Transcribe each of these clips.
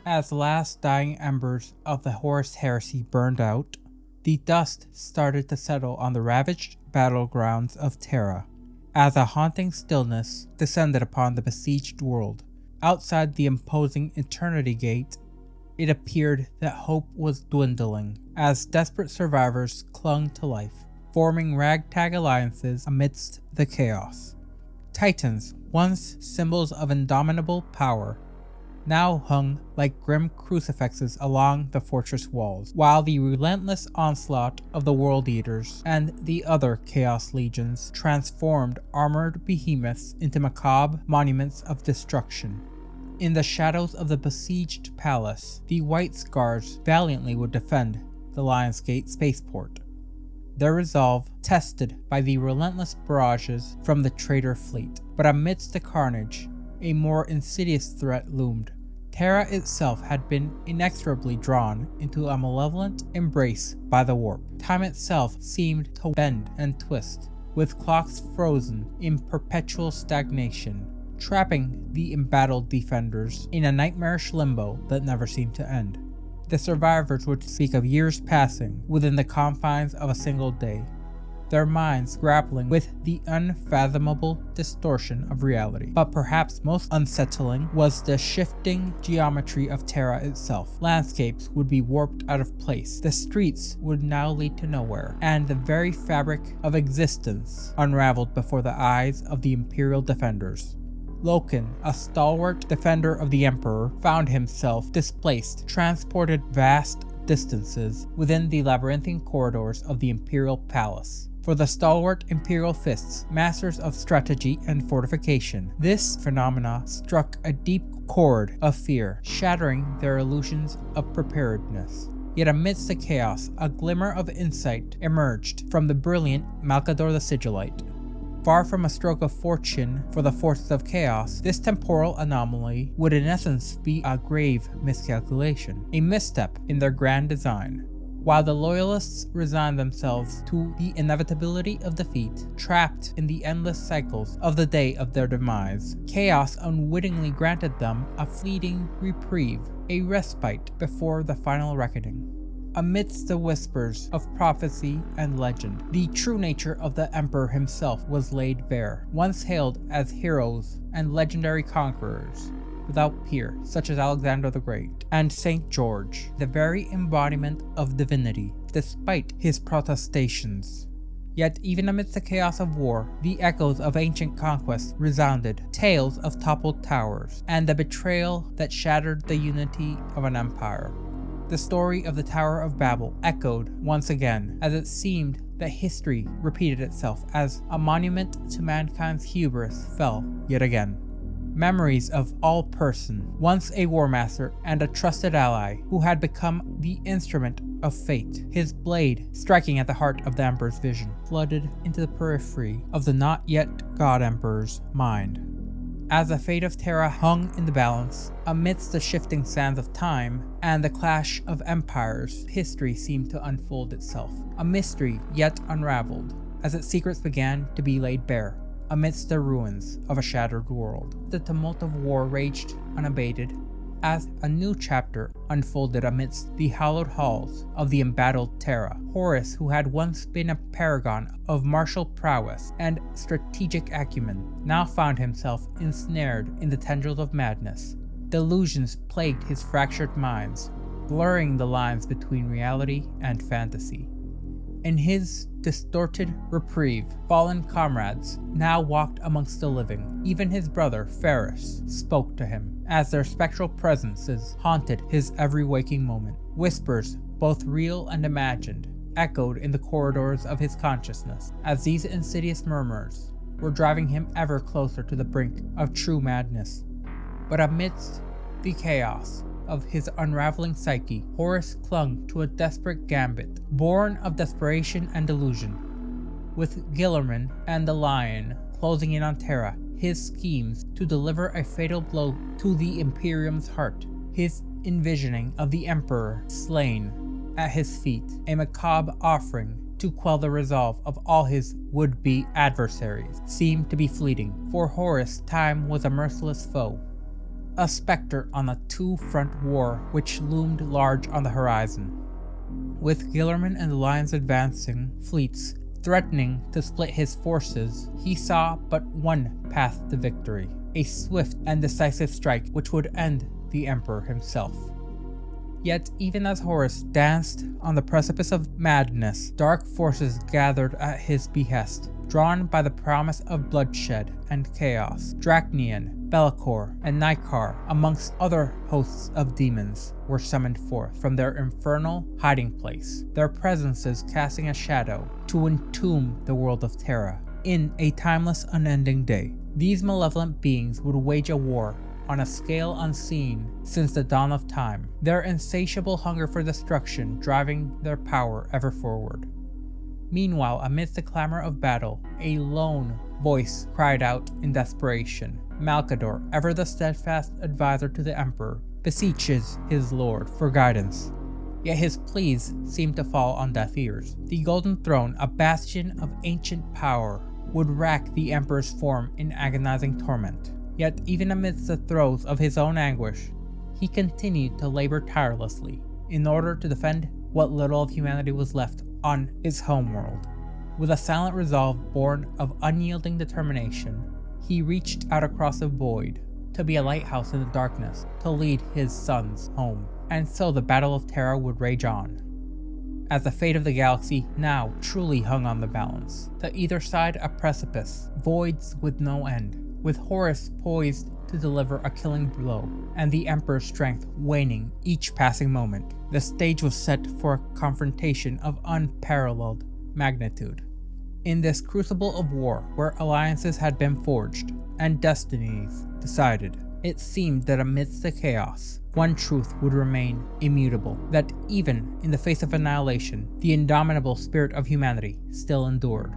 As the last dying embers of the Horus Heresy burned out, the dust started to settle on the ravaged battlegrounds of Terra, as a haunting stillness descended upon the besieged world. Outside the imposing Eternity Gate, it appeared that hope was dwindling, as desperate survivors clung to life, forming ragtag alliances amidst the chaos. Titans, once symbols of indomitable power, now hung like grim crucifixes along the fortress walls, while the relentless onslaught of the World Eaters and the other Chaos Legions transformed armored behemoths into macabre monuments of destruction. In the shadows of the besieged palace, the White Scars valiantly would defend the Lionsgate spaceport, their resolve tested by the relentless barrages from the traitor fleet. But amidst the carnage, a more insidious threat loomed. Terra itself had been inexorably drawn into a malevolent embrace by the warp. Time itself seemed to bend and twist, with clocks frozen in perpetual stagnation, trapping the embattled defenders in a nightmarish limbo that never seemed to end. The survivors would speak of years passing within the confines of a single day, their minds grappling with the unfathomable distortion of reality. But perhaps most unsettling was the shifting geometry of Terra itself. Landscapes would be warped out of place, the streets would now lead to nowhere, and the very fabric of existence unraveled before the eyes of the Imperial defenders. Loken, a stalwart defender of the Emperor, found himself displaced, transported vast distances within the labyrinthine corridors of the Imperial Palace. For the stalwart Imperial fists, masters of strategy and fortification, this phenomena struck a deep chord of fear, shattering their illusions of preparedness. Yet amidst the chaos, a glimmer of insight emerged from the brilliant Malcador the Sigillite. Far from a stroke of fortune for the forces of chaos, this temporal anomaly would in essence be a grave miscalculation, a misstep in their grand design. While the loyalists resigned themselves to the inevitability of defeat, trapped in the endless cycles of the day of their demise, chaos unwittingly granted them a fleeting reprieve, a respite before the final reckoning. Amidst the whispers of prophecy and legend, the true nature of the Emperor himself was laid bare. Once hailed as heroes and legendary conquerors without peer, such as Alexander the Great and St. George, the very embodiment of divinity, despite his protestations. Yet even amidst the chaos of war, the echoes of ancient conquest resounded, tales of toppled towers, and the betrayal that shattered the unity of an empire. The story of the Tower of Babel echoed once again, as it seemed that history repeated itself as a monument to mankind's hubris fell yet again. Memories of All Person, once a war master and a trusted ally who had become the instrument of fate, his blade striking at the heart of the Emperor's vision, flooded into the periphery of the not yet God Emperor's mind. As the fate of Terra hung in the balance, amidst the shifting sands of time and the clash of empires, history seemed to unfold itself, a mystery yet unraveled, as its secrets began to be laid bare, amidst the ruins of a shattered world. The tumult of war raged unabated, as a new chapter unfolded amidst the hallowed halls of the embattled Terra. Horus, who had once been a paragon of martial prowess and strategic acumen, now found himself ensnared in the tendrils of madness. Delusions plagued his fractured minds, blurring the lines between reality and fantasy. In his distorted reprieve, fallen comrades now walked amongst the living. Even his brother, Ferris, spoke to him, as their spectral presences haunted his every waking moment. Whispers, both real and imagined, echoed in the corridors of his consciousness, as these insidious murmurs were driving him ever closer to the brink of true madness. But amidst the chaos of his unraveling psyche, Horus clung to a desperate gambit, born of desperation and delusion. With Guilliman and the Lion closing in on Terra, his schemes to deliver a fatal blow to the Imperium's heart, his envisioning of the Emperor slain at his feet, a macabre offering to quell the resolve of all his would-be adversaries, seemed to be fleeting. For Horus, time was a merciless foe. a specter on a two-front war which loomed large on the horizon. With Guillermin and the Lion's advancing fleets threatening to split his forces, he saw but one path to victory, a swift and decisive strike which would end the Emperor himself. Yet even as Horus danced on the precipice of madness, dark forces gathered at his behest, drawn by the promise of bloodshed and chaos. Dracnian, Be'lakor, and Nykar, amongst other hosts of demons, were summoned forth from their infernal hiding place, their presences casting a shadow to entomb the world of Terra in a timeless, unending day. These malevolent beings would wage a war on a scale unseen since the dawn of time, their insatiable hunger for destruction driving their power ever forward. Meanwhile, amidst the clamor of battle, a lone voice cried out in desperation. Malcador, ever the steadfast advisor to the Emperor, beseeches his lord for guidance. Yet his pleas seemed to fall on deaf ears. The Golden Throne, a bastion of ancient power, would rack the Emperor's form in agonizing torment. Yet even amidst the throes of his own anguish, he continued to labor tirelessly in order to defend what little of humanity was left on its homeworld. With a silent resolve born of unyielding determination, he reached out across the void to be a lighthouse in the darkness to lead his sons home. And so the Battle of Terra would rage on, as the fate of the galaxy now truly hung on the balance. To either side a precipice, voids with no end, with Horus poised to deliver a killing blow, and the Emperor's strength waning each passing moment. The stage was set for a confrontation of unparalleled magnitude. In this crucible of war, where alliances had been forged and destinies decided, it seemed that amidst the chaos, one truth would remain immutable, that even in the face of annihilation, the indomitable spirit of humanity still endured.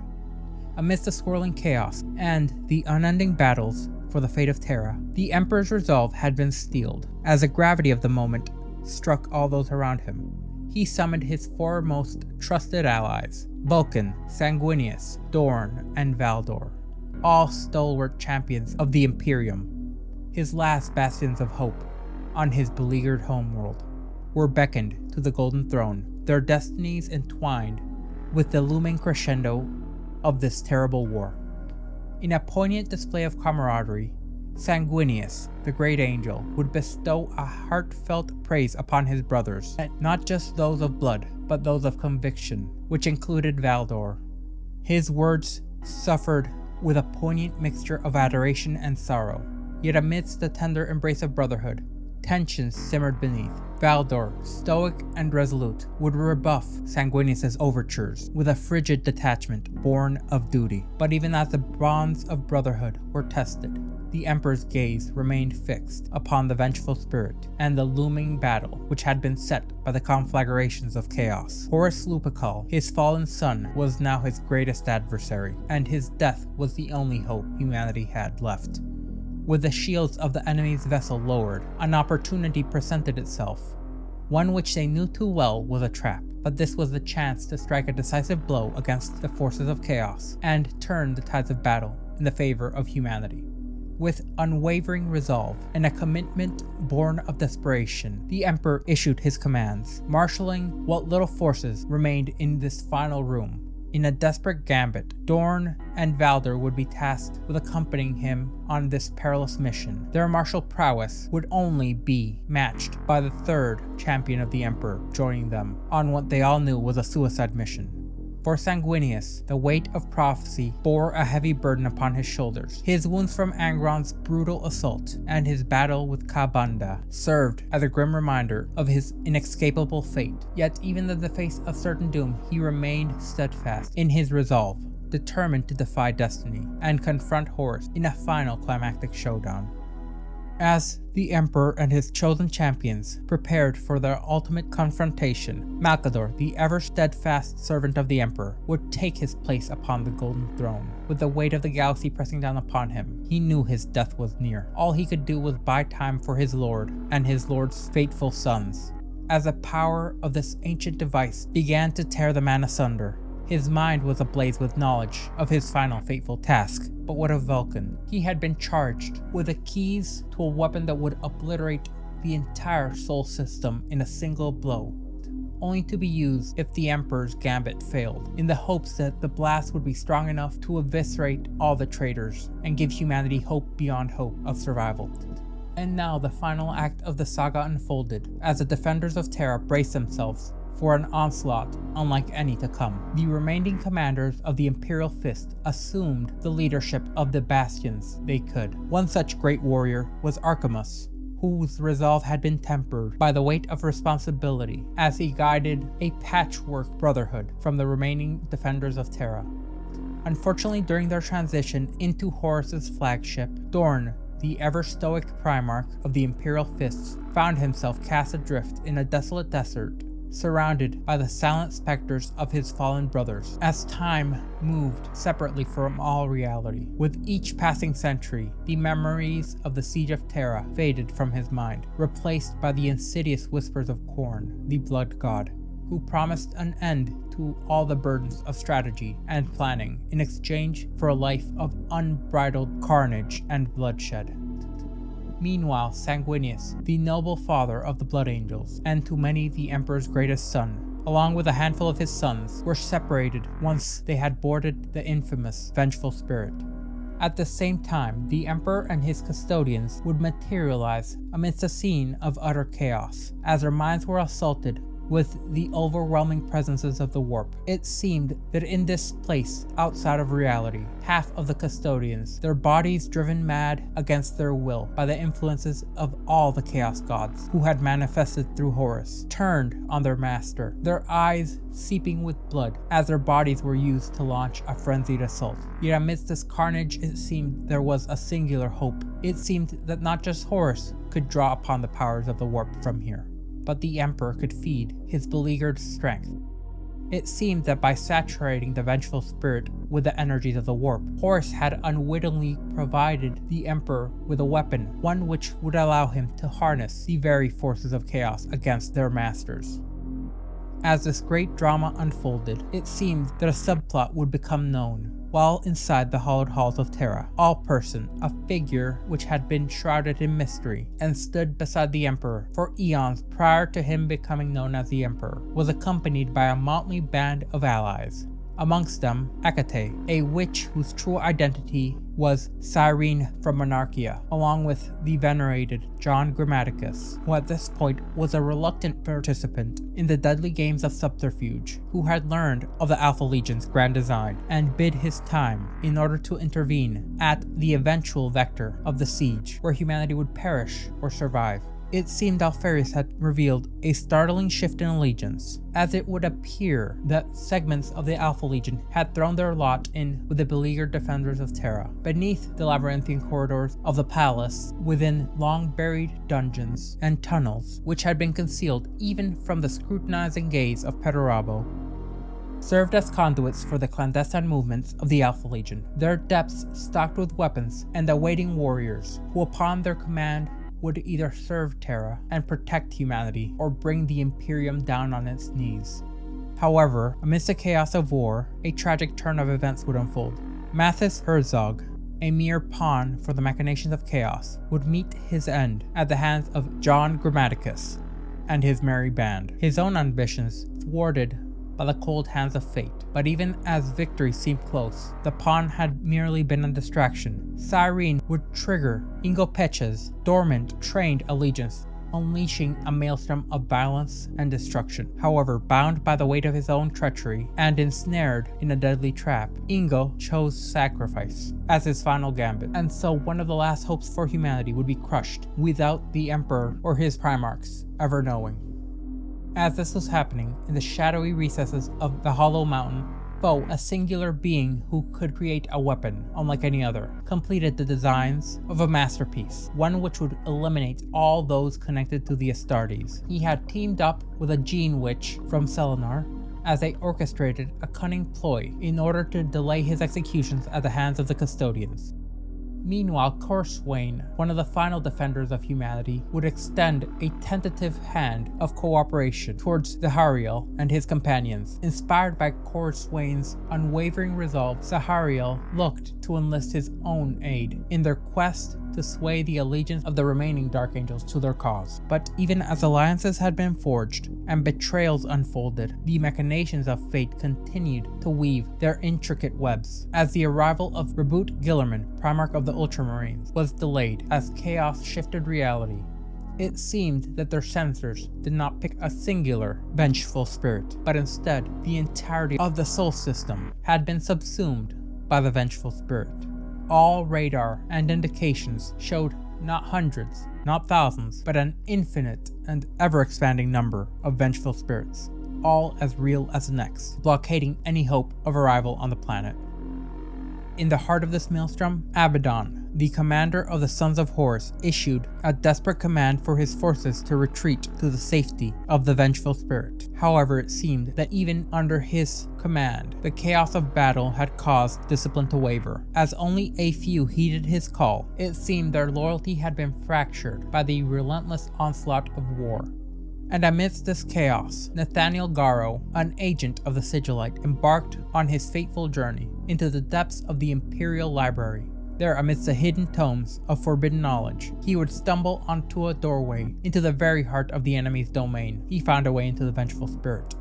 Amidst the swirling chaos and the unending battles for the fate of Terra, the Emperor's resolve had been steeled. As the gravity of the moment struck all those around him, he summoned his foremost trusted allies, Vulcan, Sanguinius, Dorn, and Valdor, all stalwart champions of the Imperium. His last bastions of hope on his beleaguered homeworld were beckoned to the Golden Throne, their destinies entwined with the looming crescendo of this terrible war. In a poignant display of camaraderie, Sanguinius, the great angel, would bestow a heartfelt praise upon his brothers, not just those of blood, but those of conviction, which included Valdor. His words suffered with a poignant mixture of adoration and sorrow, yet amidst the tender embrace of brotherhood, tensions simmered beneath. Valdor, stoic and resolute, would rebuff Sanguinius' overtures with a frigid detachment born of duty. But even as the bonds of brotherhood were tested, the Emperor's gaze remained fixed upon the vengeful spirit and the looming battle which had been set by the conflagrations of chaos. Horus Lupercal, his fallen son, was now his greatest adversary, and his death was the only hope humanity had left. With the shields of the enemy's vessel lowered, an opportunity presented itself, one which they knew too well was a trap, but this was the chance to strike a decisive blow against the forces of chaos and turn the tides of battle in the favor of humanity. With unwavering resolve and a commitment born of desperation, the Emperor issued his commands, marshalling what little forces remained in this final room. In a desperate gambit, Dorn and Valdor would be tasked with accompanying him on this perilous mission. Their martial prowess would only be matched by the third champion of the Emperor joining them on what they all knew was a suicide mission. For Sanguinius, the weight of prophecy bore a heavy burden upon his shoulders. His wounds from Angron's brutal assault and his battle with Kabanda served as a grim reminder of his inescapable fate. Yet even in the face of certain doom, he remained steadfast in his resolve, determined to defy destiny and confront Horus in a final climactic showdown. As the Emperor and his chosen champions prepared for their ultimate confrontation, Malcador, the ever-steadfast servant of the Emperor, would take his place upon the Golden Throne. With the weight of the galaxy pressing down upon him, he knew his death was near. All he could do was buy time for his lord and his lord's faithful sons. As the power of this ancient device began to tear the man asunder, His mind was ablaze with knowledge of his final fateful task. But what of Vulcan? He had been charged with the keys to a weapon that would obliterate the entire Sol system in a single blow, only to be used if the Emperor's gambit failed, in the hopes that the blast would be strong enough to eviscerate all the traitors and give humanity hope beyond hope of survival. And now the final act of the saga unfolded, as the defenders of Terra braced themselves for an onslaught unlike any to come. The remaining commanders of the Imperial Fist assumed the leadership of the bastions they could. One such great warrior was Archimus, whose resolve had been tempered by the weight of responsibility as he guided a patchwork brotherhood from the remaining defenders of Terra. Unfortunately, during their transition into Horus's flagship, Dorn, the ever-stoic Primarch of the Imperial Fists, found himself cast adrift in a desolate desert, surrounded by the silent specters of his fallen brothers, as time moved separately from all reality. With each passing century, the memories of the Siege of Terra faded from his mind, replaced by the insidious whispers of Khorne, the Blood God, who promised an end to all the burdens of strategy and planning in exchange for a life of unbridled carnage and bloodshed. Meanwhile, Sanguinius, the noble father of the Blood Angels, and to many the Emperor's greatest son, along with a handful of his sons, were separated once they had boarded the infamous Vengeful Spirit. At the same time, the Emperor and his custodians would materialize amidst a scene of utter chaos, as their minds were assaulted with the overwhelming presences of the warp. It seemed that in this place outside of reality, half of the custodians, their bodies driven mad against their will by the influences of all the chaos gods who had manifested through Horus, turned on their master, their eyes seeping with blood as their bodies were used to launch a frenzied assault. Yet amidst this carnage, it seemed there was a singular hope. It seemed that not just Horus could draw upon the powers of the warp from here, but the Emperor could feed his beleaguered strength. It seemed that by saturating the Vengeful Spirit with the energies of the warp, Horus had unwittingly provided the Emperor with a weapon, one which would allow him to harness the very forces of chaos against their masters. As this great drama unfolded, it seemed that a subplot would become known. While inside the hallowed halls of Terra, All-Person, a figure which had been shrouded in mystery and stood beside the Emperor for eons prior to him becoming known as the Emperor, was accompanied by a motley band of allies. Amongst them, Hecate, a witch whose true identity was Cyrene from Monarchia, along with the venerated John Grammaticus, who at this point was a reluctant participant in the deadly games of subterfuge, who had learned of the Alpha Legion's grand design and bid his time in order to intervene at the eventual vector of the siege, where humanity would perish or survive. It seemed Alpharius had revealed a startling shift in allegiance, as it would appear that segments of the Alpha Legion had thrown their lot in with the beleaguered defenders of Terra. Beneath the labyrinthine corridors of the palace, within long-buried dungeons and tunnels, which had been concealed even from the scrutinizing gaze of Perturabo, served as conduits for the clandestine movements of the Alpha Legion, their depths stocked with weapons and awaiting warriors, who upon their command would either serve Terra and protect humanity, or bring the Imperium down on its knees. However, amidst the chaos of war, a tragic turn of events would unfold. Mathis Herzog, a mere pawn for the machinations of chaos, would meet his end at the hands of John Grammaticus and his merry band, his own ambitions thwarted by the cold hands of fate. But even as victory seemed close, the pawn had merely been a distraction. Cyrene would trigger Ingo Pecha's dormant, trained allegiance, unleashing a maelstrom of violence and destruction. However, bound by the weight of his own treachery and ensnared in a deadly trap, Ingo chose sacrifice as his final gambit, and so one of the last hopes for humanity would be crushed without the Emperor or his Primarchs ever knowing. As this was happening, in the shadowy recesses of the Hollow Mountain, Foe, a singular being who could create a weapon unlike any other, completed the designs of a masterpiece, one which would eliminate all those connected to the Astartes. He had teamed up with a gene witch from Selenar as they orchestrated a cunning ploy in order to delay his executions at the hands of the custodians. Meanwhile, Corswain, one of the final defenders of humanity, would extend a tentative hand of cooperation towards Zahariel and his companions. Inspired by Corswain's unwavering resolve, Zahariel looked to enlist his own aid in their quest to sway the allegiance of the remaining Dark Angels to their cause. But even as alliances had been forged and betrayals unfolded, the machinations of fate continued to weave their intricate webs. As the arrival of Reboot Gillerman, Primarch of the Ultramarines, was delayed as chaos shifted reality, it seemed that their sensors did not pick a singular vengeful spirit, but instead the entirety of the Sol system had been subsumed by the vengeful spirit. All radar and indications showed not hundreds, not thousands, but an infinite and ever-expanding number of vengeful spirits, all as real as the next, blockading any hope of arrival on the planet. In the heart of this maelstrom, Abaddon, the commander of the Sons of Horus, issued a desperate command for his forces to retreat to the safety of the Vengeful Spirit. However, it seemed that even under his command, the chaos of battle had caused discipline to waver. As only a few heeded his call, it seemed their loyalty had been fractured by the relentless onslaught of war. And amidst this chaos, Nathaniel Garrow, an agent of the Sigillite, embarked on his fateful journey into the depths of the Imperial Library. There, amidst the hidden tomes of forbidden knowledge, he would stumble onto a doorway into the very heart of the enemy's domain. He found a way into the Vengeful Spirit.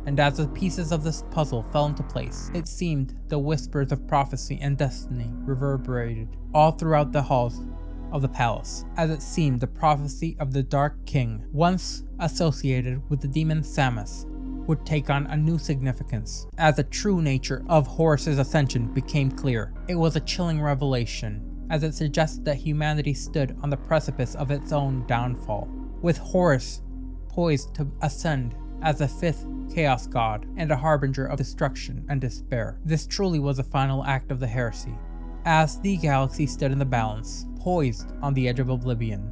And as the pieces of this puzzle fell into place, it seemed the whispers of prophecy and destiny reverberated all throughout the halls of the palace, as it seemed the prophecy of the Dark King, once associated with the demon Samus, would take on a new significance as the true nature of Horus's ascension became clear. It was a chilling revelation, as it suggested that humanity stood on the precipice of its own downfall, with Horus poised to ascend as the fifth Chaos God and a harbinger of destruction and despair. This truly was the final act of the heresy, as the galaxy stood in the balance, poised on the edge of oblivion,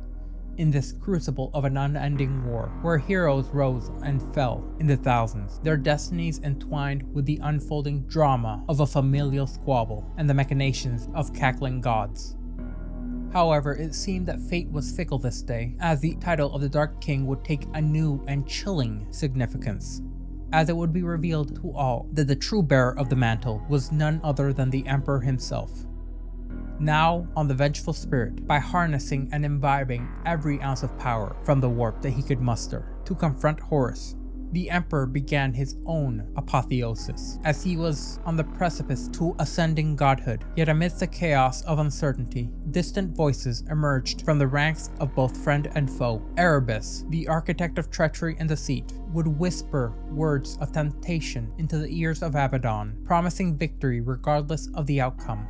in this crucible of an unending war, where heroes rose and fell in the thousands, their destinies entwined with the unfolding drama of a familial squabble and the machinations of cackling gods. However, it seemed that fate was fickle this day, as the title of the Dark King would take a new and chilling significance, as it would be revealed to all that the true bearer of the mantle was none other than the Emperor himself. Now on the Vengeful Spirit, by harnessing and imbibing every ounce of power from the warp that he could muster to confront Horus, the Emperor began his own apotheosis, as he was on the precipice to ascending godhood. Yet amidst the chaos of uncertainty, distant voices emerged from the ranks of both friend and foe. Erebus, the architect of treachery and deceit, would whisper words of temptation into the ears of Abaddon, promising victory regardless of the outcome.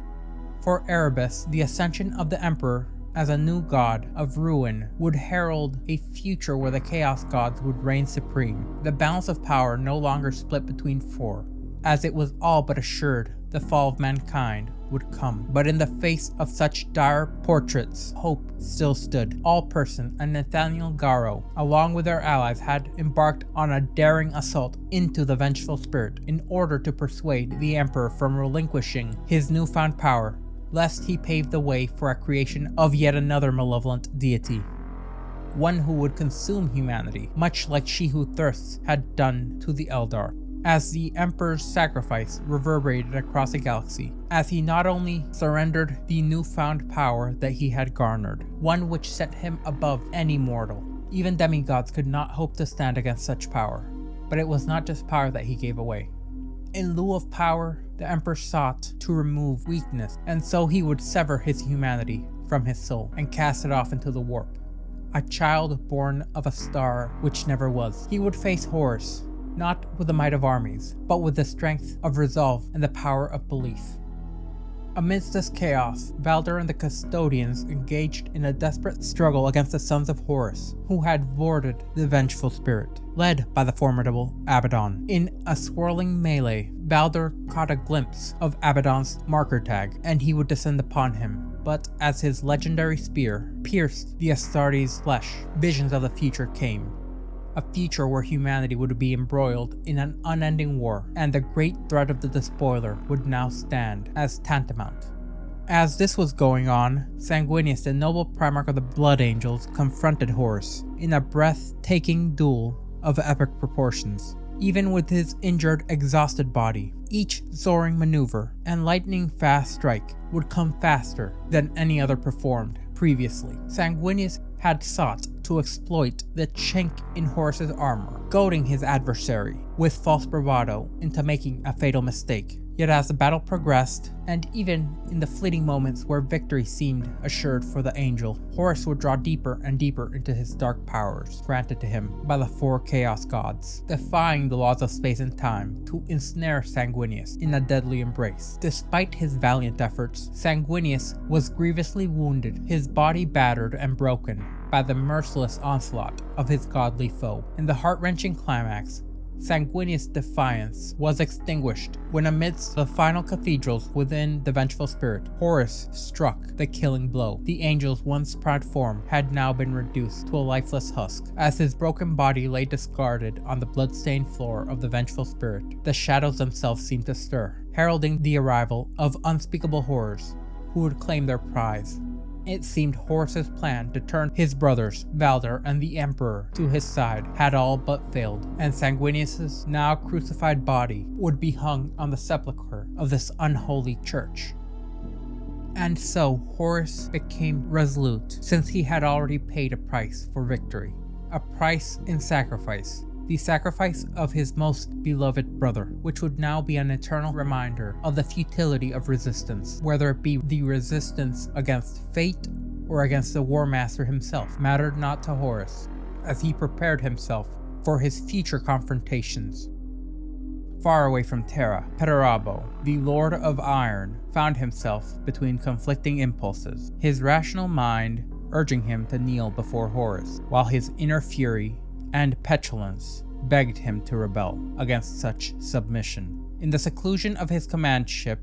For Erebus, the ascension of the Emperor as a new god of ruin would herald a future where the Chaos Gods would reign supreme. The balance of power no longer split between four, as it was all but assured the fall of mankind would come. But in the face of such dire portraits, hope still stood. All-Person and Nathaniel Garrow, along with their allies, had embarked on a daring assault into the Vengeful Spirit in order to persuade the Emperor from relinquishing his newfound power, lest he paved the way for a creation of yet another malevolent deity, one who would consume humanity, much like She Who Thirsts had done to the Eldar. As the Emperor's sacrifice reverberated across the galaxy, as he not only surrendered the newfound power that he had garnered, one which set him above any mortal. Even demigods could not hope to stand against such power, but it was not just power that he gave away. In lieu of power, the Emperor sought to remove weakness, and so he would sever his humanity from his soul and cast it off into the warp. A child born of a star which never was. He would face Horus, not with the might of armies, but with the strength of resolve and the power of belief. Amidst this chaos, Valder and the Custodians engaged in a desperate struggle against the Sons of Horus, who had boarded the Vengeful Spirit, led by the formidable Abaddon. In a swirling melee, Valder caught a glimpse of Abaddon's marker tag, and he would descend upon him. But as his legendary spear pierced the astartes' flesh, visions of the future came. A future where humanity would be embroiled in an unending war, and the great threat of the despoiler would now stand as tantamount. As this was going on, Sanguinius, the noble primarch of the Blood Angels, confronted Horus in a breathtaking duel of epic proportions. Even with his injured, exhausted body, each soaring maneuver and lightning-fast strike would come faster than any other performed previously. Sanguinius had sought to exploit the chink in Horus's armor, goading his adversary with false bravado into making a fatal mistake. Yet as the battle progressed, and even in the fleeting moments where victory seemed assured for the angel, Horus would draw deeper and deeper into his dark powers granted to him by the 4 chaos gods, defying the laws of space and time to ensnare Sanguinius in a deadly embrace. Despite his valiant efforts, Sanguinius was grievously wounded, his body battered and broken by the merciless onslaught of his godly foe. In the heart-wrenching climax, Sanguinius' defiance was extinguished when, amidst the final cathedrals within the Vengeful Spirit, Horus struck the killing blow. The angel's once proud form had now been reduced to a lifeless husk. As his broken body lay discarded on the blood-stained floor of the Vengeful Spirit, the shadows themselves seemed to stir, heralding the arrival of unspeakable horrors who would claim their prize. It seemed Horus's plan to turn his brothers, Valdor and the Emperor, to his side had all but failed, and Sanguinius' now crucified body would be hung on the sepulchre of this unholy church. And so Horus became resolute, since he had already paid a price for victory. A price in sacrifice. The sacrifice of his most beloved brother, which would now be an eternal reminder of the futility of resistance, whether it be the resistance against fate or against the War Master himself, mattered not to Horus, as he prepared himself for his future confrontations. Far away from Terra, Perturabo, the Lord of Iron, found himself between conflicting impulses, his rational mind urging him to kneel before Horus, while his inner fury and petulance begged him to rebel against such submission. In the seclusion of his command ship,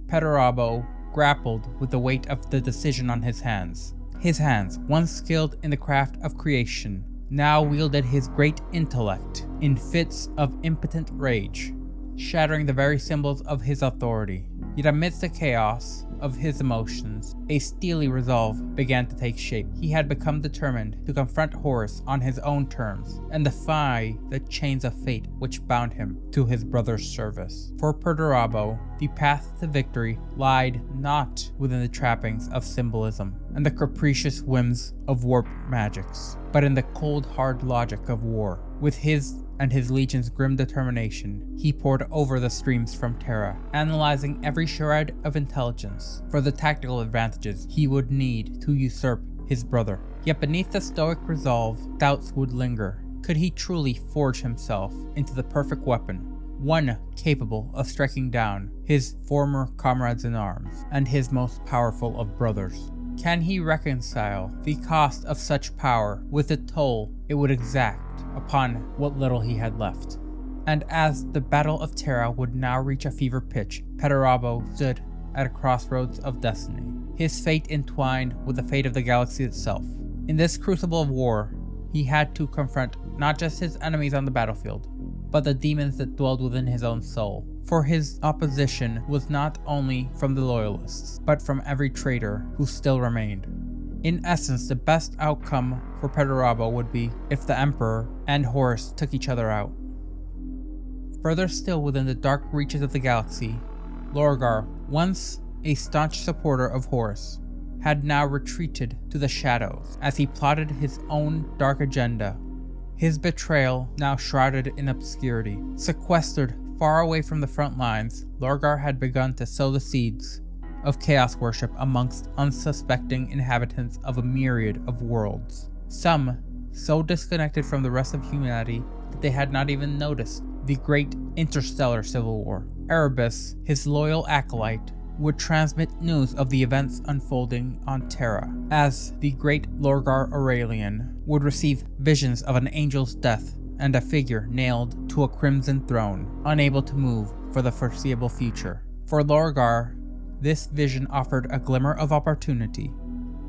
Perturabo grappled with the weight of the decision on his hands. His hands, once skilled in the craft of creation, now wielded his great intellect in fits of impotent rage, shattering the very symbols of his authority. Yet amidst the chaos of his emotions, a steely resolve began to take shape. He had become determined to confront Horus on his own terms and defy the chains of fate which bound him to his brother's service. For Perturabo, the path to victory lied not within the trappings of symbolism and the capricious whims of warp magics, but in the cold hard logic of war. With his and his legion's grim determination, he poured over the streams from Terra, analyzing every shred of intelligence for the tactical advantages he would need to usurp his brother. Yet beneath the stoic resolve, doubts would linger. Could he truly forge himself into the perfect weapon, one capable of striking down his former comrades in arms and his most powerful of brothers? Can he reconcile the cost of such power with the toll it would exact upon what little he had left? And as the Battle of Terra would now reach a fever pitch, Perturabo stood at a crossroads of destiny, his fate entwined with the fate of the galaxy itself. In this crucible of war, he had to confront not just his enemies on the battlefield, but the demons that dwelled within his own soul. For his opposition was not only from the loyalists, but from every traitor who still remained. In essence, the best outcome for Perturabo would be if the Emperor and Horus took each other out. Further still within the dark reaches of the galaxy, Lorgar, once a staunch supporter of Horus, had now retreated to the shadows as he plotted his own dark agenda. His betrayal now shrouded in obscurity. Sequestered far away from the front lines, Lorgar had begun to sow the seeds of chaos worship amongst unsuspecting inhabitants of a myriad of worlds. Some so disconnected from the rest of humanity that they had not even noticed the great interstellar civil war. Erebus, his loyal acolyte, would transmit news of the events unfolding on Terra, as the great Lorgar Aurelian would receive visions of an angel's death and a figure nailed to a crimson throne, unable to move for the foreseeable future. For Lorgar, this vision offered a glimmer of opportunity,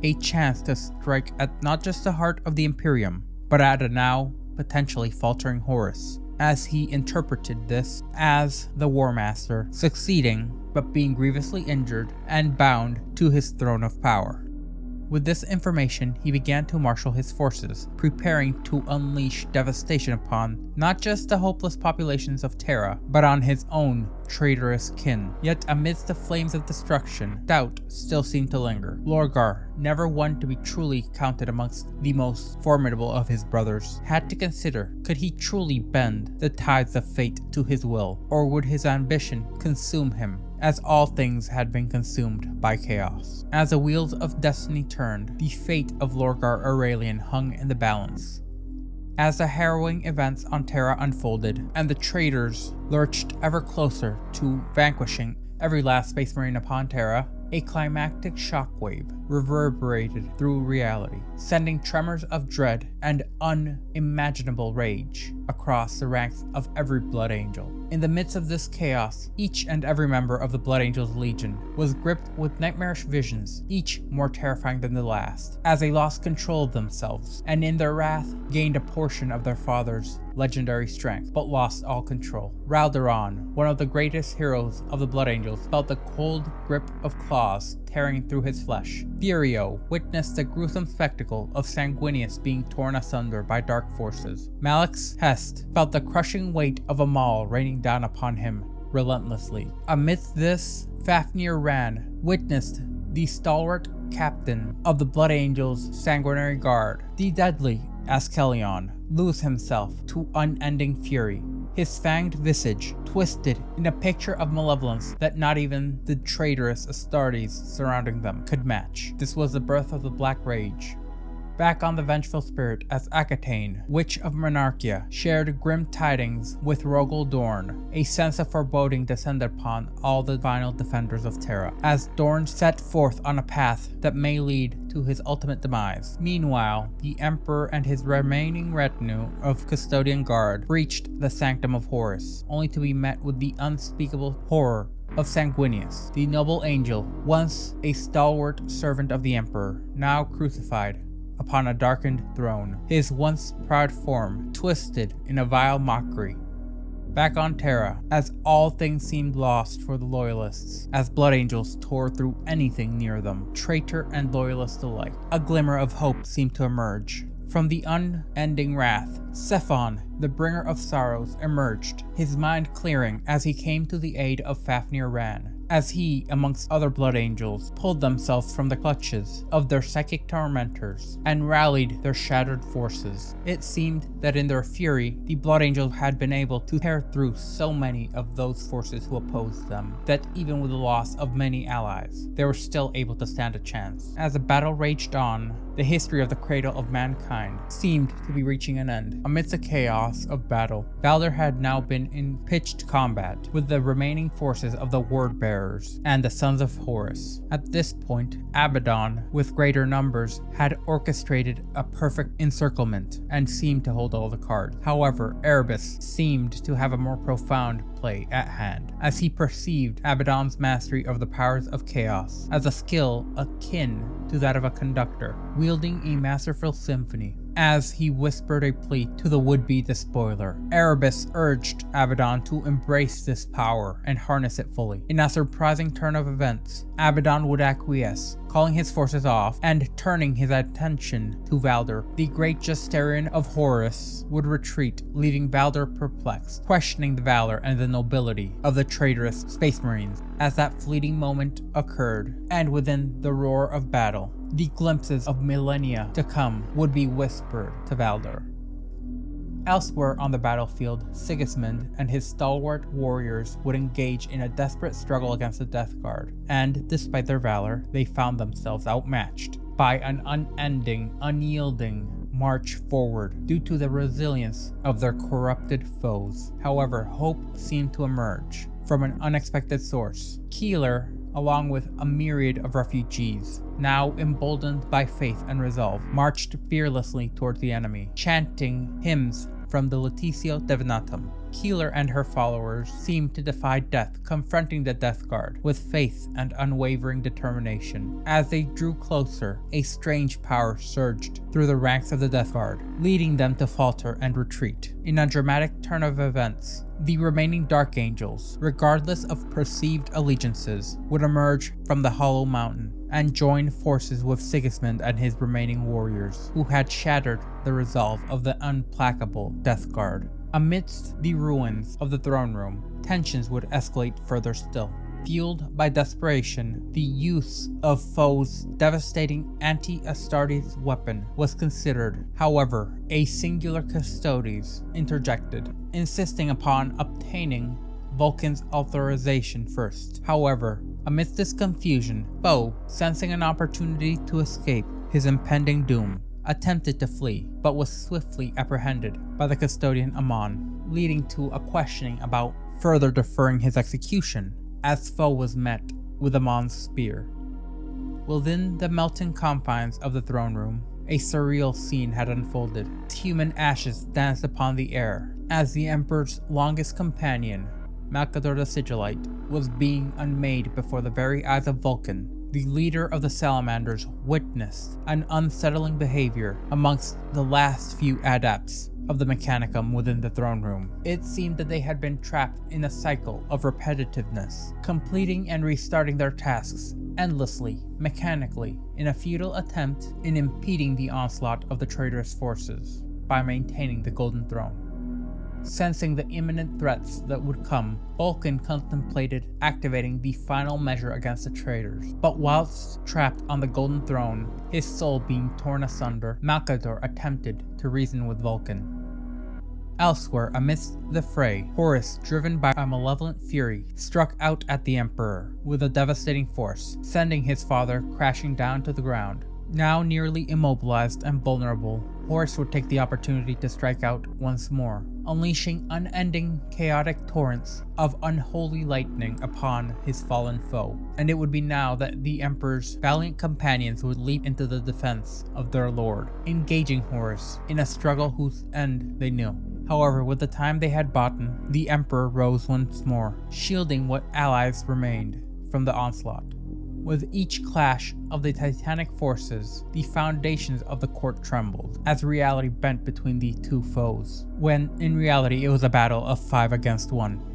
a chance to strike at not just the heart of the Imperium, but at a now potentially faltering Horus, as he interpreted this as the War Master succeeding but being grievously injured and bound to his throne of power. With this information, he began to marshal his forces, preparing to unleash devastation upon not just the hopeless populations of Terra, but on his own traitorous kin. Yet amidst the flames of destruction, doubt still seemed to linger. Lorgar, never one to be truly counted amongst the most formidable of his brothers, had to consider, could he truly bend the tides of fate to his will, or would his ambition consume him, as all things had been consumed by chaos. As the wheels of destiny turned, the fate of Lorgar Aurelian hung in the balance. As the harrowing events on Terra unfolded, and the traitors lurched ever closer to vanquishing every last Space Marine upon Terra, a climactic shockwave reverberated through reality, sending tremors of dread and unimaginable rage across the ranks of every Blood Angel. In the midst of this chaos, each and every member of the Blood Angel's Legion was gripped with nightmarish visions, each more terrifying than the last, as they lost control of themselves, and in their wrath gained a portion of their father's legendary strength, but lost all control. Ralderon, one of the greatest heroes of the Blood Angels, felt the cold grip of claws tearing through his flesh. Furio witnessed the gruesome spectacle of Sanguinius being torn asunder by dark forces. Malix Hest felt the crushing weight of a maul raining down upon him relentlessly. Amidst this, Fafnir Ran witnessed the stalwart captain of the Blood Angels' sanguinary guard, the deadly Askelion, lose himself to unending fury, his fanged visage twisted in a picture of malevolence that not even the traitorous astartes surrounding them could match. This was the birth of the Black Rage. Back on the vengeful spirit as Akatane, Witch of Monarchia, shared grim tidings with Rogel Dorn, a sense of foreboding descended upon all the final defenders of Terra, as Dorn set forth on a path that may lead to his ultimate demise. Meanwhile, the Emperor and his remaining retinue of custodian guard breached the sanctum of Horus, only to be met with the unspeakable horror of Sanguinius, the noble angel, once a stalwart servant of the Emperor, now crucified upon a darkened throne, his once proud form twisted in a vile mockery. Back on Terra, as all things seemed lost for the Loyalists, as Blood Angels tore through anything near them, traitor and loyalist alike, a glimmer of hope seemed to emerge. From the unending wrath, Sephon, the bringer of sorrows, emerged, his mind clearing as he came to the aid of Fafnir Ran, as he, amongst other Blood Angels, pulled themselves from the clutches of their psychic tormentors and rallied their shattered forces. It seemed that in their fury, the Blood Angels had been able to tear through so many of those forces who opposed them, that even with the loss of many allies, they were still able to stand a chance. As the battle raged on, the history of the cradle of mankind seemed to be reaching an end. Amidst the chaos of battle, Baldur had now been in pitched combat with the remaining forces of the Word Bearers and the Sons of Horus. At this point, Abaddon, with greater numbers, had orchestrated a perfect encirclement and seemed to hold all the cards. However, Erebus seemed to have a more profound play at hand, as he perceived Abaddon's mastery of the powers of chaos as a skill akin to that of a conductor, wielding a masterful symphony. As he whispered a plea to the would-be despoiler, Erebus urged Abaddon to embrace this power and harness it fully. In a surprising turn of events, Abaddon would acquiesce, calling his forces off and turning his attention to Baldur. The great Justarian of Horus would retreat, leaving Baldur perplexed, questioning the valor and the nobility of the traitorous Space Marines. As that fleeting moment occurred, and within the roar of battle, the glimpses of millennia to come would be whispered to Baldur. Elsewhere on the battlefield, Sigismund and his stalwart warriors would engage in a desperate struggle against the Death Guard, and despite their valor, they found themselves outmatched by an unending, unyielding march forward due to the resilience of their corrupted foes. However, hope seemed to emerge from an unexpected source. Keeler, along with a myriad of refugees, now emboldened by faith and resolve, marched fearlessly towards the enemy, chanting hymns from the Latitio Divinatum. Keeler and her followers seemed to defy death, confronting the Death Guard with faith and unwavering determination. As they drew closer, a strange power surged through the ranks of the Death Guard, leading them to falter and retreat. In a dramatic turn of events, the remaining Dark Angels, regardless of perceived allegiances, would emerge from the Hollow Mountain and join forces with Sigismund and his remaining warriors, who had shattered the resolve of the implacable Death Guard. Amidst the ruins of the throne room, tensions would escalate further still. Fueled by desperation, the use of foes' devastating anti-astartes weapon was considered. However, a singular custodes interjected, insisting upon obtaining Vulcan's authorization first. However, amidst this confusion, Foe, sensing an opportunity to escape his impending doom, attempted to flee, but was swiftly apprehended by the custodian Amon, leading to a questioning about further deferring his execution, as Foe was met with Amon's spear. Within the melting confines of the throne room, a surreal scene had unfolded. Human ashes danced upon the air, as the Emperor's longest companion, Malcador the Sigillite, was being unmade before the very eyes of Vulcan. The leader of the Salamanders witnessed an unsettling behavior amongst the last few adepts of the Mechanicum within the throne room. It seemed that they had been trapped in a cycle of repetitiveness, completing and restarting their tasks endlessly, mechanically, in a futile attempt in impeding the onslaught of the traitorous forces by maintaining the Golden Throne. Sensing the imminent threats that would come, Vulcan contemplated activating the final measure against the traitors. But whilst trapped on the Golden Throne, his soul being torn asunder, Malcador attempted to reason with Vulcan. Elsewhere, amidst the fray, Horus, driven by a malevolent fury, struck out at the Emperor with a devastating force, sending his father crashing down to the ground. Now nearly immobilized and vulnerable, Horus would take the opportunity to strike out once more, unleashing unending chaotic torrents of unholy lightning upon his fallen foe. And it would be now that the Emperor's valiant companions would leap into the defense of their lord, engaging Horus in a struggle whose end they knew. However, with the time they had bought, the Emperor rose once more, shielding what allies remained from the onslaught. With each clash of the titanic forces, the foundations of the court trembled, as reality bent between the two foes, when in reality it was a battle of 5 against 1.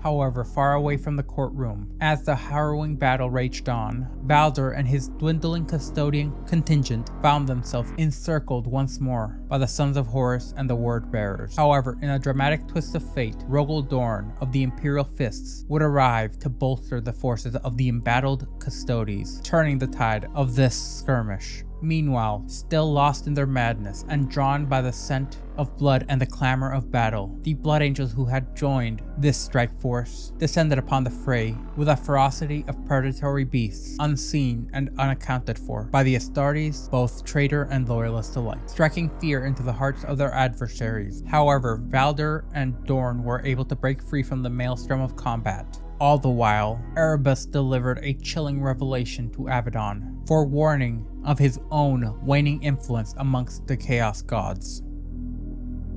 However, far away from the courtroom, as the harrowing battle raged on, Baldur and his dwindling custodian contingent found themselves encircled once more by the Sons of Horus and the Word Bearers. However, in a dramatic twist of fate, Rogel Dorn of the Imperial Fists would arrive to bolster the forces of the embattled custodes, turning the tide of this skirmish. Meanwhile, still lost in their madness and drawn by the scent of blood and the clamor of battle, the Blood Angels who had joined this strike force descended upon the fray with a ferocity of predatory beasts unseen and unaccounted for by the astartes, both traitor and loyalist alike, striking fear into the hearts of their adversaries. However, Baldur and Dorn were able to break free from the maelstrom of combat. All the while, Erebus delivered a chilling revelation to Abaddon, forewarning of his own waning influence amongst the Chaos Gods.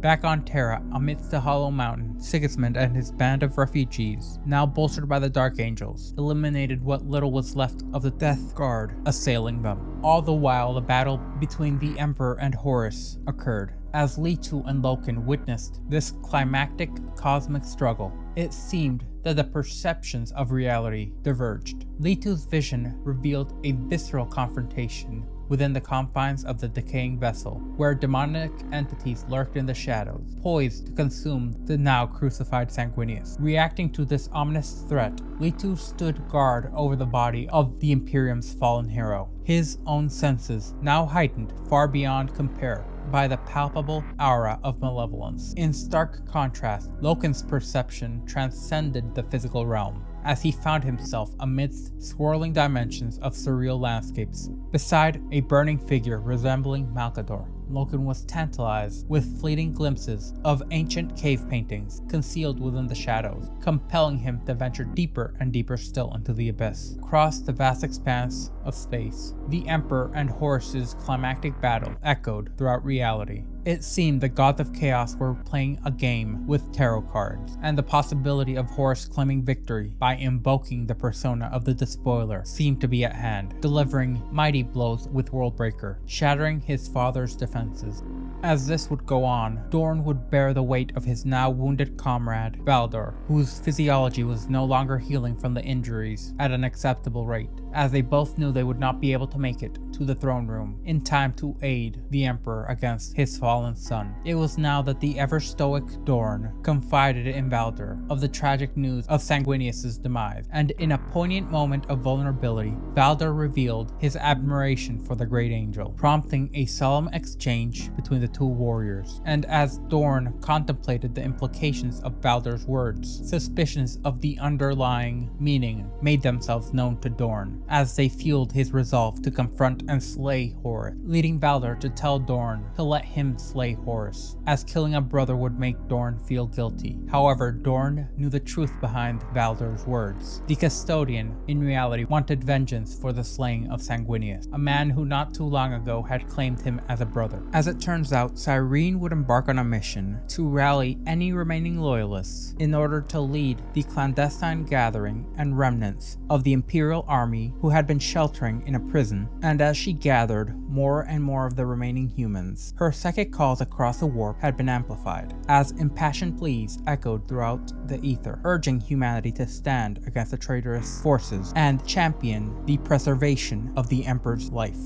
Back on Terra, amidst the Hollow Mountain, Sigismund and his band of refugees, now bolstered by the Dark Angels, eliminated what little was left of the Death Guard assailing them. All the while, the battle between the Emperor and Horus occurred. As Leto and Loken witnessed this climactic cosmic struggle, it seemed that the perceptions of reality diverged. Leto's vision revealed a visceral confrontation within the confines of the decaying vessel, where demonic entities lurked in the shadows, poised to consume the now crucified Sanguinius. Reacting to this ominous threat, Leto stood guard over the body of the Imperium's fallen hero, his own senses now heightened far beyond compare by the palpable aura of malevolence. In stark contrast, Loken's perception transcended the physical realm, as he found himself amidst swirling dimensions of surreal landscapes. Beside a burning figure resembling Malcador, Loken was tantalized with fleeting glimpses of ancient cave paintings concealed within the shadows, compelling him to venture deeper and deeper still into the abyss. Across the vast expanse of space, the Emperor and Horus's climactic battle echoed throughout reality, It seemed the gods of chaos were playing a game with tarot cards, and the possibility of Horus claiming victory by invoking the persona of the despoiler seemed to be at hand, delivering mighty blows with Worldbreaker, shattering his father's defenses. As this would go on, Dorn would bear the weight of his now wounded comrade, Valdor, whose physiology was no longer healing from the injuries at an acceptable rate, as they both knew they would not be able to make it to the throne room in time to aid the Emperor against his fallen son. It was now that the ever-stoic Dorn confided in Valdor of the tragic news of Sanguinius' demise, and in a poignant moment of vulnerability, Valdor revealed his admiration for the Great Angel, prompting a solemn exchange between the two warriors. And as Dorn contemplated the implications of Valdor's words, suspicions of the underlying meaning made themselves known to Dorn, as they fueled his resolve to confront and slay Horus, leading Valdor to tell Dorn to let him slay Horus, as killing a brother would make Dorn feel guilty. However, Dorn knew the truth behind Valdor's words. The custodian, in reality, wanted vengeance for the slaying of Sanguinius, a man who not too long ago had claimed him as a brother. As it turns out, Cyrene would embark on a mission to rally any remaining loyalists in order to lead the clandestine gathering and remnants of the Imperial army who had been sheltering in a prison. And as she gathered more and more of the remaining humans, her psychic calls across the warp had been amplified, as impassioned pleas echoed throughout the ether, urging humanity to stand against the traitorous forces and champion the preservation of the Emperor's life.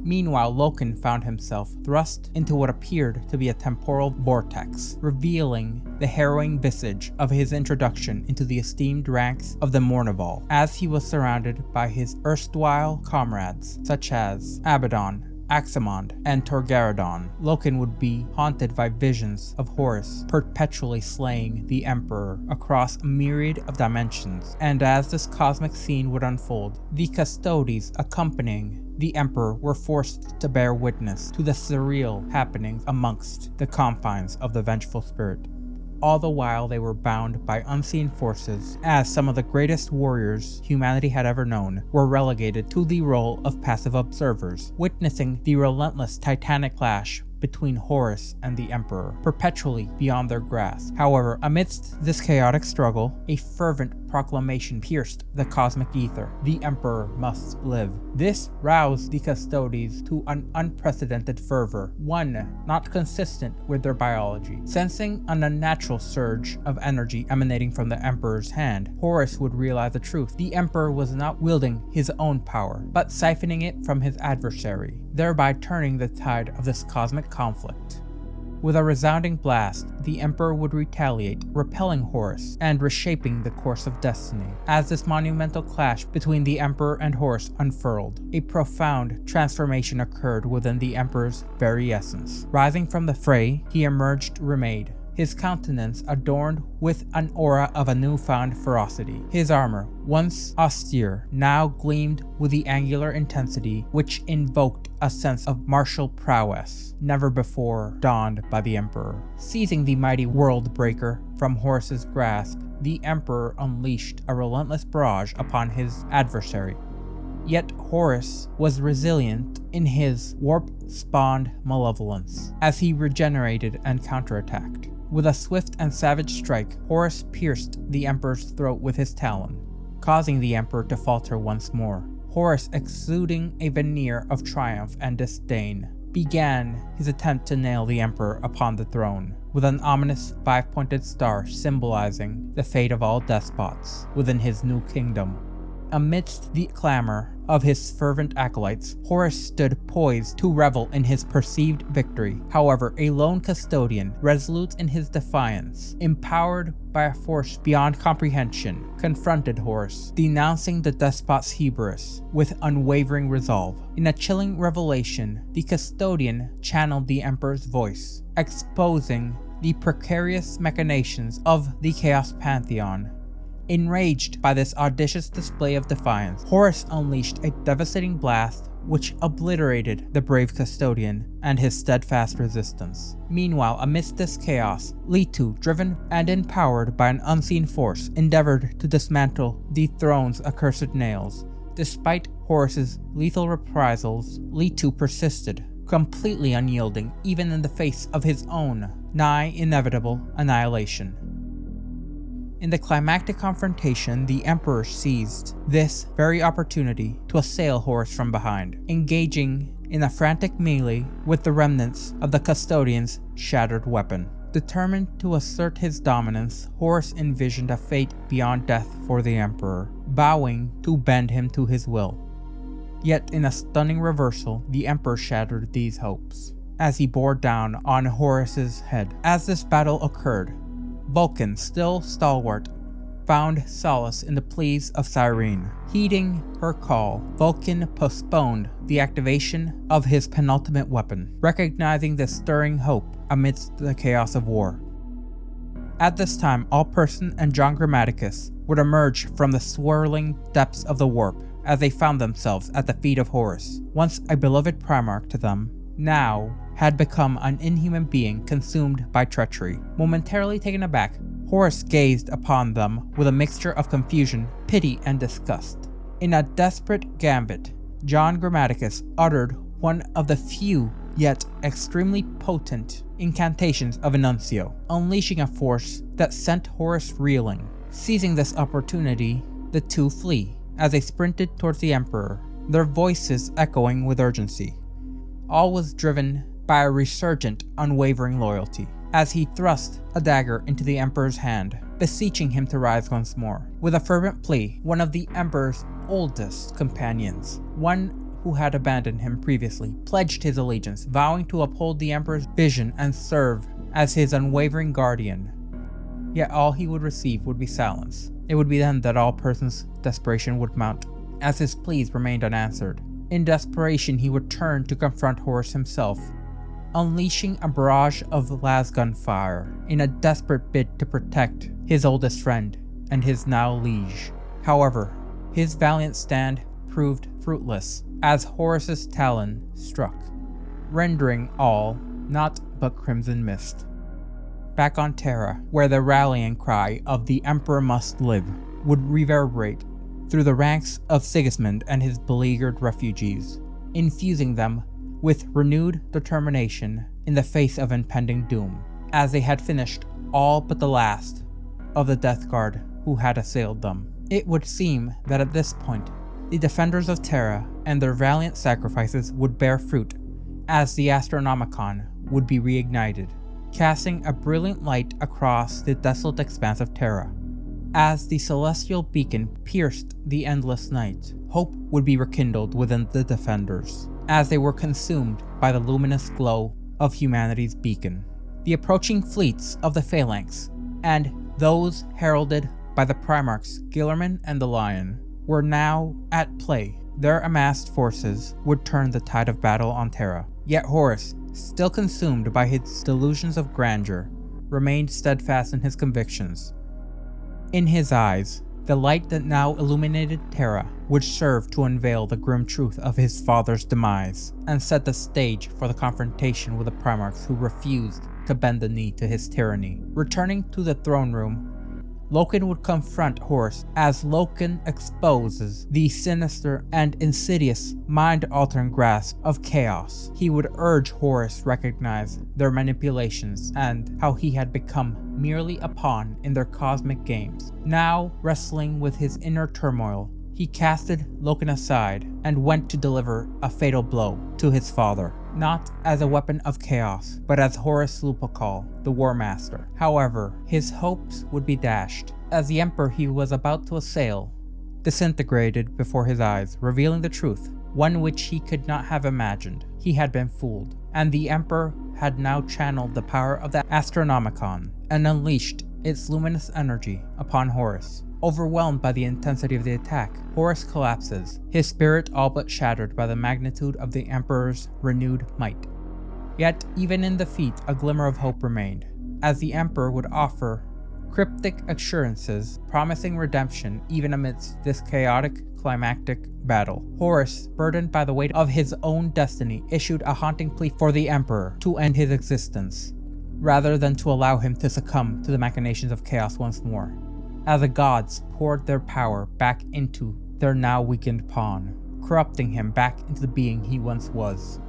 Meanwhile, Loken found himself thrust into what appeared to be a temporal vortex, revealing the harrowing visage of his introduction into the esteemed ranks of the Mournival, as he was surrounded by his erstwhile comrades, such as Abaddon, Aximond, and Torgaradon. Loken would be haunted by visions of Horus perpetually slaying the Emperor across a myriad of dimensions, and as this cosmic scene would unfold, the custodies accompanying the Emperor were forced to bear witness to the surreal happenings amongst the confines of the Vengeful Spirit. All the while they were bound by unseen forces, as some of the greatest warriors humanity had ever known were relegated to the role of passive observers, witnessing the relentless titanic clash between Horus and the Emperor, perpetually beyond their grasp. However, amidst this chaotic struggle, a fervent proclamation pierced the cosmic ether: the Emperor must live. This roused the custodies to an unprecedented fervor, one not consistent with their biology. Sensing an unnatural surge of energy emanating from the Emperor's hand, Horus would realize the truth. The Emperor was not wielding his own power, but siphoning it from his adversary, thereby turning the tide of this cosmic conflict. With a resounding blast, the Emperor would retaliate, repelling Horus and reshaping the course of destiny. As this monumental clash between the Emperor and Horus unfurled, a profound transformation occurred within the Emperor's very essence. Rising from the fray, he emerged remade, his countenance adorned with an aura of a newfound ferocity. His armor, once austere, now gleamed with the angular intensity which invoked a sense of martial prowess never before donned by the Emperor. Seizing the mighty Worldbreaker from Horus's grasp, the Emperor unleashed a relentless barrage upon his adversary. Yet Horus was resilient in his warp-spawned malevolence, as he regenerated and counterattacked. With a swift and savage strike, Horus pierced the Emperor's throat with his talon, causing the Emperor to falter once more. Horus, exuding a veneer of triumph and disdain, began his attempt to nail the Emperor upon the throne, with an ominous five-pointed star symbolizing the fate of all despots within his new kingdom. Amidst the clamor of his fervent acolytes, Horus stood poised to revel in his perceived victory. However, a lone custodian, resolute in his defiance, empowered by a force beyond comprehension, confronted Horus, denouncing the despot's hubris with unwavering resolve. In a chilling revelation, the custodian channeled the Emperor's voice, exposing the precarious machinations of the Chaos Pantheon. Enraged by this audacious display of defiance, Horus unleashed a devastating blast which obliterated the brave custodian and his steadfast resistance. Meanwhile, amidst this chaos, Pt.2, driven and empowered by an unseen force, endeavored to dismantle the throne's accursed nails. Despite Horus's lethal reprisals, Pt.2 persisted, completely unyielding even in the face of his own nigh inevitable annihilation. In the climactic confrontation, the Emperor seized this very opportunity to assail Horus from behind, engaging in a frantic melee with the remnants of the Custodian's shattered weapon. Determined to assert his dominance, Horus envisioned a fate beyond death for the Emperor, vowing to bend him to his will. Yet in a stunning reversal, the Emperor shattered these hopes as he bore down on Horus's head. As this battle occurred, Vulcan, still stalwart, found solace in the pleas of Cyrene. Heeding her call, Vulcan postponed the activation of his penultimate weapon, recognizing the stirring hope amidst the chaos of war. At this time, Allperson and John Grammaticus would emerge from the swirling depths of the warp as they found themselves at the feet of Horus, once a beloved Primarch to them, now had become an inhuman being consumed by treachery. Momentarily taken aback, Horus gazed upon them with a mixture of confusion, pity, and disgust. In a desperate gambit, John Grammaticus uttered one of the few yet extremely potent incantations of Annuncio, unleashing a force that sent Horus reeling. Seizing this opportunity, the two flee as they sprinted towards the Emperor, their voices echoing with urgency. All was driven by a resurgent, unwavering loyalty, as he thrust a dagger into the Emperor's hand, beseeching him to rise once more. With a fervent plea, one of the Emperor's oldest companions, one who had abandoned him previously, pledged his allegiance, vowing to uphold the Emperor's vision and serve as his unwavering guardian. Yet all he would receive would be silence. It would be then that Allperson's desperation would mount, as his pleas remained unanswered. In desperation, he would turn to confront Horus himself, unleashing a barrage of lasgun fire in a desperate bid to protect his oldest friend and his now liege. However, his valiant stand proved fruitless as Horus's talon struck, rendering all naught but crimson mist. Back on Terra, where the rallying cry of "the Emperor must live" would reverberate through the ranks of Sigismund and his beleaguered refugees, infusing them with renewed determination in the face of impending doom, as they had finished all but the last of the Death Guard who had assailed them. It would seem that at this point, the defenders of Terra and their valiant sacrifices would bear fruit, as the astronomicon would be reignited, casting a brilliant light across the desolate expanse of Terra. As the celestial beacon pierced the endless night, hope would be rekindled within the defenders, as they were consumed by the luminous glow of humanity's beacon. The approaching fleets of the Phalanx, and those heralded by the Primarchs Guillermin and the Lion, were now at play. Their amassed forces would turn the tide of battle on Terra. Yet Horus, still consumed by his delusions of grandeur, remained steadfast in his convictions. In his eyes, the light that now illuminated Terra would serve to unveil the grim truth of his father's demise, and set the stage for the confrontation with the Primarchs who refused to bend the knee to his tyranny. Returning to the throne room, Loken would confront Horus as Loken exposes the sinister and insidious mind-altering grasp of chaos. He would urge Horus recognize their manipulations and how he had become merely a pawn in their cosmic games. Now, wrestling with his inner turmoil, he casted Loken aside and went to deliver a fatal blow to his father, not as a weapon of chaos, but as Horus Lupercal, the War Master. However, his hopes would be dashed, as the Emperor he was about to assail disintegrated before his eyes, revealing the truth, one which he could not have imagined. He had been fooled, and the Emperor had now channeled the power of the astronomicon and unleashed its luminous energy upon Horus. Overwhelmed by the intensity of the attack, Horus collapses, his spirit all but shattered by the magnitude of the Emperor's renewed might. Yet, even in defeat, a glimmer of hope remained, as the Emperor would offer cryptic assurances promising redemption even amidst this chaotic, climactic battle. Horus, burdened by the weight of his own destiny, issued a haunting plea for the Emperor to end his existence, rather than to allow him to succumb to the machinations of chaos once more, as the gods poured their power back into their now weakened pawn, corrupting him back into the being he once was.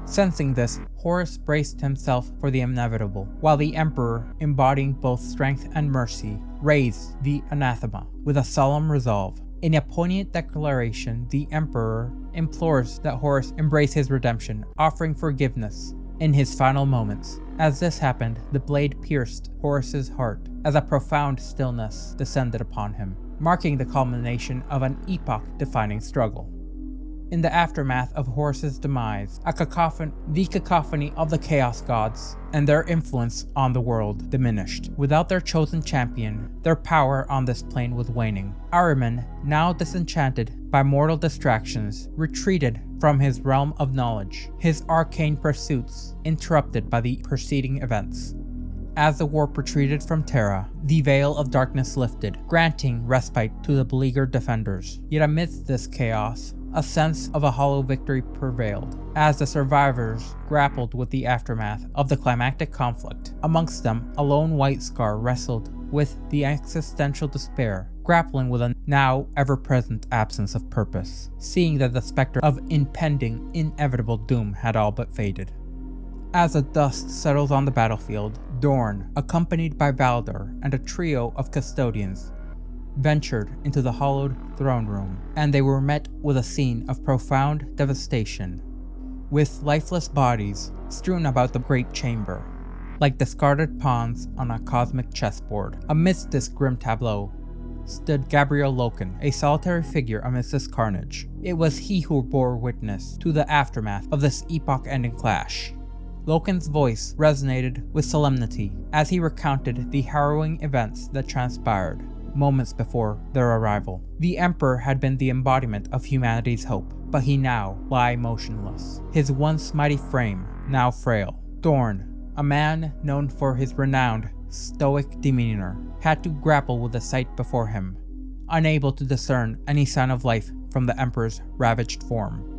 Sensing this, Horus braced himself for the inevitable, while the Emperor, embodying both strength and mercy, raised the anathema with a solemn resolve. In a poignant declaration, the Emperor implores that Horus embrace his redemption, offering forgiveness in his final moments. As this happened, the blade pierced Horus's heart as a profound stillness descended upon him, marking the culmination of an epoch-defining struggle. In the aftermath of Horus's demise, the cacophony of the Chaos Gods and their influence on the world diminished. Without their chosen champion, their power on this plane was waning. Ahriman, now disenchanted by mortal distractions, retreated from his realm of knowledge, his arcane pursuits interrupted by the preceding events. As the warp retreated from Terra, the veil of darkness lifted, granting respite to the beleaguered defenders. Yet amidst this chaos, a sense of a hollow victory prevailed, as the survivors grappled with the aftermath of the climactic conflict. Amongst them, a lone White Scar wrestled with the existential despair, grappling with a now ever-present absence of purpose, seeing that the specter of impending, inevitable doom had all but faded. As the dust settles on the battlefield, Dorn, accompanied by Baldur and a trio of custodians, ventured into the hollowed throne room, and they were met with a scene of profound devastation, with lifeless bodies strewn about the great chamber, like discarded pawns on a cosmic chessboard. Amidst this grim tableau stood Gabriel Loken, a solitary figure amidst this carnage. It was he who bore witness to the aftermath of this epoch-ending clash. Loken's voice resonated with solemnity as he recounted the harrowing events that transpired moments before their arrival. The Emperor had been the embodiment of humanity's hope, but he now lay motionless, his once mighty frame now frail. Dorn, a man known for his renowned, stoic demeanor, had to grapple with the sight before him, unable to discern any sign of life from the Emperor's ravaged form.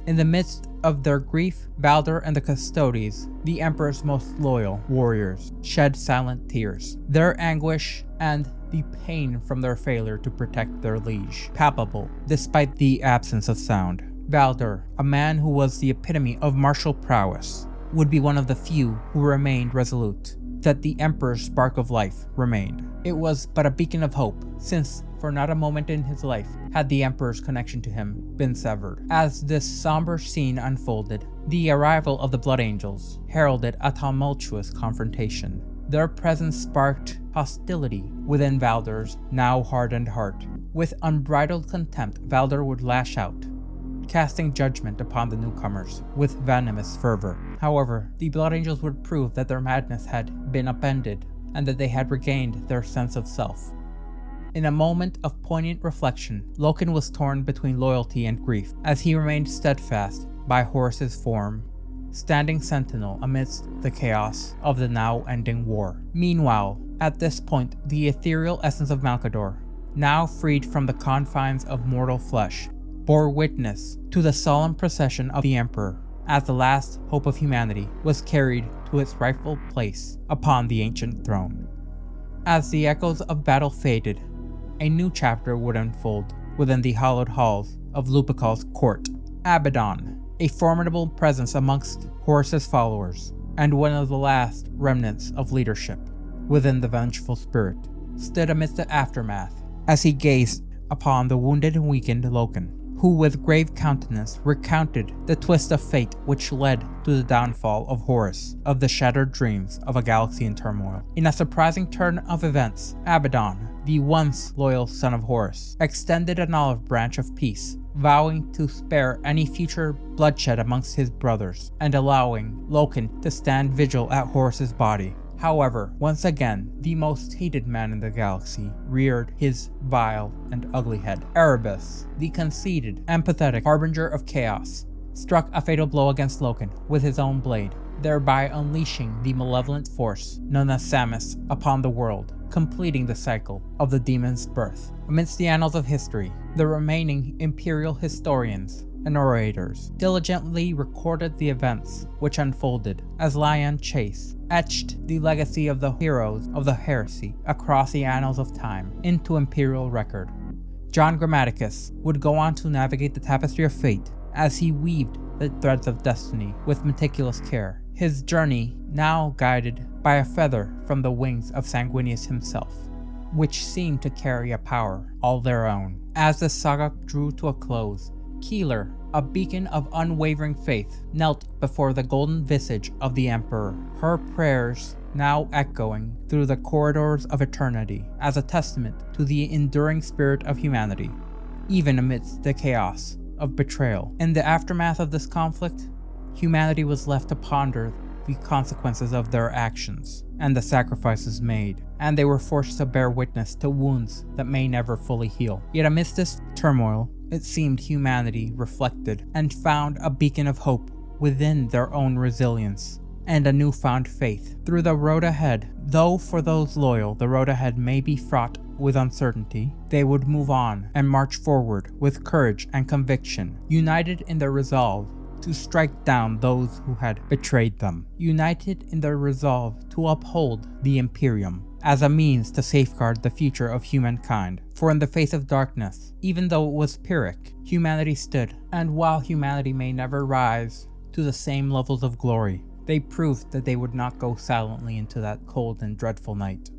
In the midst of their grief, Baldur and the Custodes, the Emperor's most loyal warriors, shed silent tears, their anguish and the pain from their failure to protect their liege, palpable despite the absence of sound. Baldur, a man who was the epitome of martial prowess, would be one of the few who remained resolute, that the Emperor's spark of life remained. It was but a beacon of hope, since for not a moment in his life had the Emperor's connection to him been severed. As this somber scene unfolded, the arrival of the Blood Angels heralded a tumultuous confrontation. Their presence sparked hostility within Baldur's now hardened heart. With unbridled contempt, Baldur would lash out, casting judgment upon the newcomers with venomous fervor. However, the Blood Angels would prove that their madness had been upended and that they had regained their sense of self. In a moment of poignant reflection, Loken was torn between loyalty and grief as he remained steadfast by Horus's form, standing sentinel amidst the chaos of the now ending war. Meanwhile, at this point, the ethereal essence of Malcador, now freed from the confines of mortal flesh, bore witness to the solemn procession of the Emperor as the last hope of humanity was carried to its rightful place upon the ancient throne. As the echoes of battle faded, a new chapter would unfold within the hallowed halls of Lupercal's court. Abaddon, a formidable presence amongst Horus's followers, and one of the last remnants of leadership within the Vengeful spirit, stood amidst the aftermath as he gazed upon the wounded and weakened Loken, who with grave countenance recounted the twist of fate which led to the downfall of Horus, of the shattered dreams of a galaxy in turmoil. In a surprising turn of events, Abaddon, the once loyal son of Horus, extended an olive branch of peace, vowing to spare any future bloodshed amongst his brothers, and allowing Loken to stand vigil at Horus's body. However, once again, the most hated man in the galaxy reared his vile and ugly head. Erebus, the conceited, empathetic harbinger of chaos, struck a fatal blow against Loken with his own blade, thereby unleashing the malevolent force known as Samus upon the world, completing the cycle of the demon's birth. Amidst the annals of history, the remaining Imperial historians and orators diligently recorded the events which unfolded as Lion Chase etched the legacy of the heroes of the heresy across the annals of time into imperial record. John Grammaticus would go on to navigate the tapestry of fate as he weaved the the threads of destiny with meticulous care, his journey now guided by a feather from the wings of Sanguinius himself, which seemed to carry a power all their own. As the saga drew to a close, Keeler, a beacon of unwavering faith, knelt before the golden visage of the Emperor, her prayers now echoing through the corridors of eternity as a testament to the enduring spirit of humanity, even amidst the chaos of betrayal. In the aftermath of this conflict, humanity was left to ponder the consequences of their actions and the sacrifices made, and they were forced to bear witness to wounds that may never fully heal. Yet amidst this turmoil, it seemed humanity reflected and found a beacon of hope within their own resilience and a newfound faith through the road ahead. Though for those loyal, the road ahead may be fraught with uncertainty, they would move on and march forward with courage and conviction, united in their resolve to strike down those who had betrayed them, united in their resolve to uphold the Imperium as a means to safeguard the future of humankind. For in the face of darkness, even though it was Pyrrhic, humanity stood, and while humanity may never rise to the same levels of glory, they proved that they would not go silently into that cold and dreadful night.